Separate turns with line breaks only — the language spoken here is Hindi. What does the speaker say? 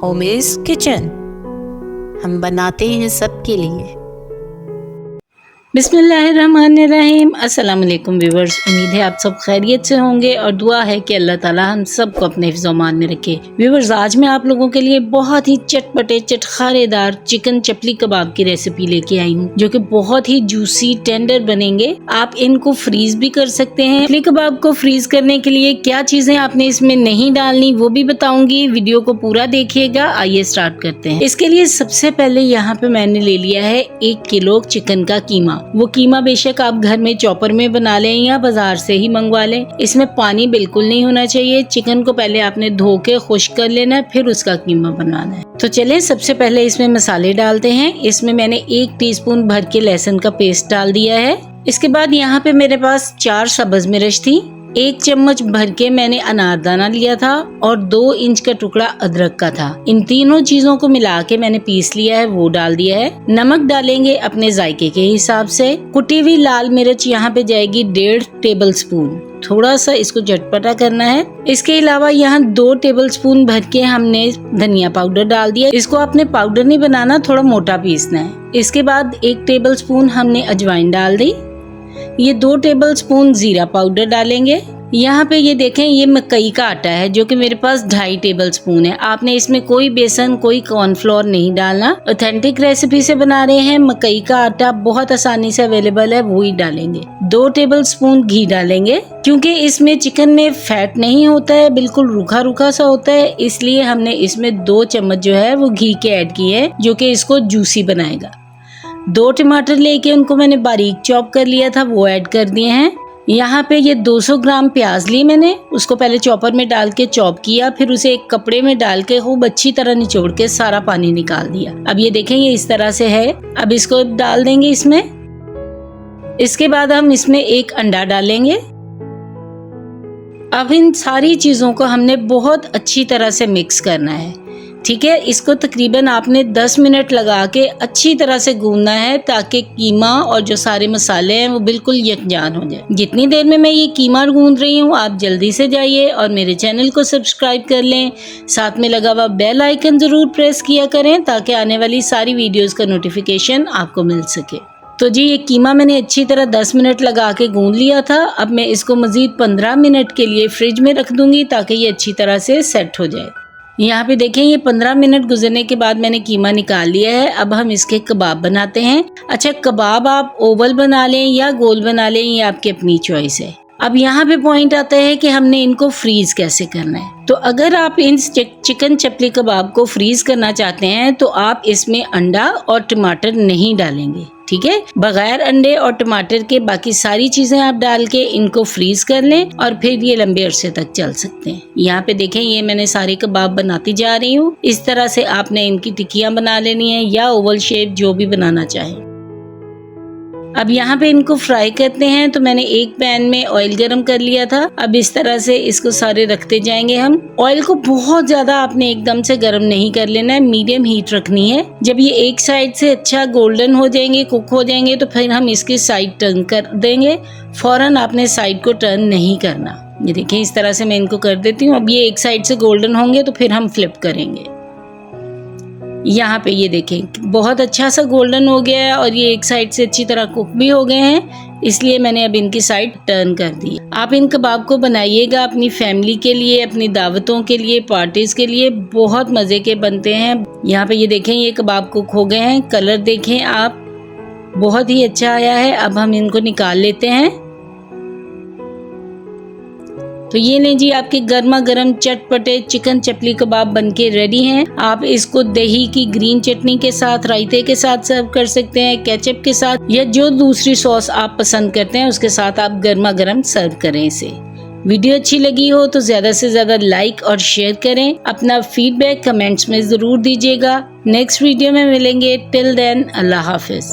होमीज किचन, हम बनाते हैं सबके लिए।
बिस्मिल्लाहिर्रहमानिर्रहीम। अस्सलाम वालेकुम व्यूवर्स, उम्मीद है आप सब खैरियत से होंगे और दुआ है कि अल्लाह ताला हम सबको अपने हिफ्ज़-ओ-मान में रखे। व्यूवर्स, आज मैं आप लोगों के लिए बहुत ही चटपटे चटखारेदार चिकन चपली कबाब की रेसिपी लेके आई हूँ, जो कि बहुत ही जूसी टेंडर बनेंगे। आप इनको फ्रीज भी कर सकते हैं। चपली कबाब को फ्रीज करने के लिए क्या चीजें आपने इसमें नहीं डालनी वो भी बताऊंगी। वीडियो को पूरा देखिएगा। आइए स्टार्ट करते हैं। इसके लिए सबसे पहले यहाँ पे मैंने ले लिया है 1 किलो चिकन का कीमा। वो कीमा बेशक आप घर में चॉपर में बना लें या बाजार से ही मंगवा लें। इसमें पानी बिल्कुल नहीं होना चाहिए। चिकन को पहले आपने धो के खुश्क कर लेना है, फिर उसका कीमा बनाना है। तो चलिए सबसे पहले इसमें मसाले डालते हैं। इसमें मैंने 1 टीस्पून भर के लहसुन का पेस्ट डाल दिया है। इसके बाद यहाँ पे मेरे पास 4 सब्ज मिर्च थी। 1 चम्मच भर के मैंने अनारदाना लिया था और 2 इंच का टुकड़ा अदरक का था। इन तीनों चीजों को मिला के मैंने पीस लिया है, वो डाल दिया है। नमक डालेंगे अपने जायके के हिसाब से। कुटी हुई लाल मिर्च यहाँ पे जाएगी 1.5 टेबल स्पून। थोड़ा सा इसको चटपटा करना है। इसके अलावा यहाँ 2 टेबल स्पून भर के हमने धनिया पाउडर डाल दिया। इसको आपने पाउडर नहीं बनाना, थोड़ा मोटा पीसना है। इसके बाद 1 टेबल स्पून हमने अजवाइन डाल दी। ये 2 टेबल स्पून जीरा पाउडर डालेंगे। यहाँ पे ये देखें, ये मकई का आटा है जो कि मेरे पास 2.5 टेबल स्पून है। आपने इसमें कोई बेसन कोई कॉर्नफ्लोर नहीं डालना। ऑथेंटिक रेसिपी से बना रहे हैं। मकई का आटा बहुत आसानी से अवेलेबल है, वो ही डालेंगे। 2 टेबल स्पून घी डालेंगे। क्योंकि इसमें चिकन में फैट नहीं होता है, बिल्कुल रूखा रूखा सा होता है, इसलिए हमने इसमें 2 चम्मच जो है वो घी के ऐड किए हैं, जो कि इसको जूसी बनाएगा। 2 टमाटर लेके उनको मैंने बारीक चॉप कर लिया था, वो ऐड कर दिए हैं। यहाँ पे ये 200 ग्राम प्याज ली मैंने, उसको पहले चॉपर में डाल के चॉप किया, फिर उसे एक कपड़े में डाल के खूब अच्छी तरह निचोड़ के सारा पानी निकाल दिया। अब ये देखें, ये इस तरह से है। अब इसको डाल देंगे इसमें। इसके बाद हम इसमें 1 अंडा डालेंगे। अब इन सारी चीजों को हमने बहुत अच्छी तरह से मिक्स करना है, ठीक है। इसको तकरीबन आपने 10 मिनट लगा के अच्छी तरह से गूंदना है, ताकि कीमा और जो सारे मसाले हैं वो बिल्कुल यकजान हो जाए। जितनी देर में मैं ये कीमा गूंद रही हूँ, आप जल्दी से जाइए और मेरे चैनल को सब्सक्राइब कर लें। साथ में लगा हुआ बेल आइकन जरूर प्रेस किया करें, ताकि आने वाली सारी वीडियोस का नोटिफिकेशन आपको मिल सके। तो जी, ये कीमा मैंने अच्छी तरह 10 मिनट लगा के गूंद लिया था। अब मैं इसको मजीद 15 मिनट के लिए फ्रिज में रख दूंगी, ताकि ये अच्छी तरह से सेट हो जाए। यहाँ पे देखें, ये 15 मिनट गुजरने के बाद मैंने कीमा निकाल लिया है। अब हम इसके कबाब बनाते हैं। अच्छा, कबाब आप ओवल बना लें या गोल बना लें, ये आपकी अपनी चॉइस है। अब यहाँ पे पॉइंट आता है कि हमने इनको फ्रीज कैसे करना है। तो अगर आप इन चिकन चपली कबाब को फ्रीज करना चाहते हैं, तो आप इसमें अंडा और टमाटर नहीं डालेंगे, ठीक है। बगैर अंडे और टमाटर के बाकी सारी चीजें आप डाल के इनको फ्रीज कर लें और फिर ये लंबे अरसे तक चल सकते हैं। यहाँ पे देखें, ये मैंने सारे कबाब बनाती जा रही हूँ। इस तरह से आपने इनकी टिक्कियां बना लेनी है या ओवल शेप, जो भी बनाना चाहें। अब यहाँ पे इनको फ्राई करते हैं। तो मैंने एक पैन में ऑयल गरम कर लिया था। अब इस तरह से इसको सारे रखते जाएंगे हम। ऑयल को बहुत ज्यादा आपने एकदम से गरम नहीं कर लेना है, मीडियम हीट रखनी है। जब ये एक साइड से अच्छा गोल्डन हो जाएंगे, कुक हो जाएंगे, तो फिर हम इसकी साइड टर्न कर देंगे। फौरन आपने साइड को टर्न नहीं करना। ये देखिए, इस तरह से मैं इनको कर देती हूँ। अब ये एक साइड से गोल्डन होंगे तो फिर हम फ्लिप करेंगे। यहाँ पे ये देखें, बहुत अच्छा सा गोल्डन हो गया है और ये एक साइड से अच्छी तरह कुक भी हो गए हैं, इसलिए मैंने अब इनकी साइड टर्न कर दी। आप इन कबाब को बनाइएगा अपनी फैमिली के लिए, अपनी दावतों के लिए, पार्टीज के लिए, बहुत मजे के बनते हैं। यहाँ पे ये देखें, ये कबाब कुक हो गए हैं। कलर देखें आप, बहुत ही अच्छा आया है। अब हम इनको निकाल लेते हैं। तो ये लें जी, आपके गर्मा गर्म चटपटे चिकन चपली कबाब बनके रेडी हैं। आप इसको दही की ग्रीन चटनी के साथ, रायते के साथ सर्व कर सकते हैं, केचप के साथ, या जो दूसरी सॉस आप पसंद करते हैं उसके साथ आप गर्मा गर्म सर्व करें इसे। वीडियो अच्छी लगी हो तो ज्यादा से ज्यादा लाइक और शेयर करें। अपना फीडबैक कमेंट्स में जरूर दीजिएगा। नेक्स्ट वीडियो में मिलेंगे। टिल देन, अल्लाह हाफिज।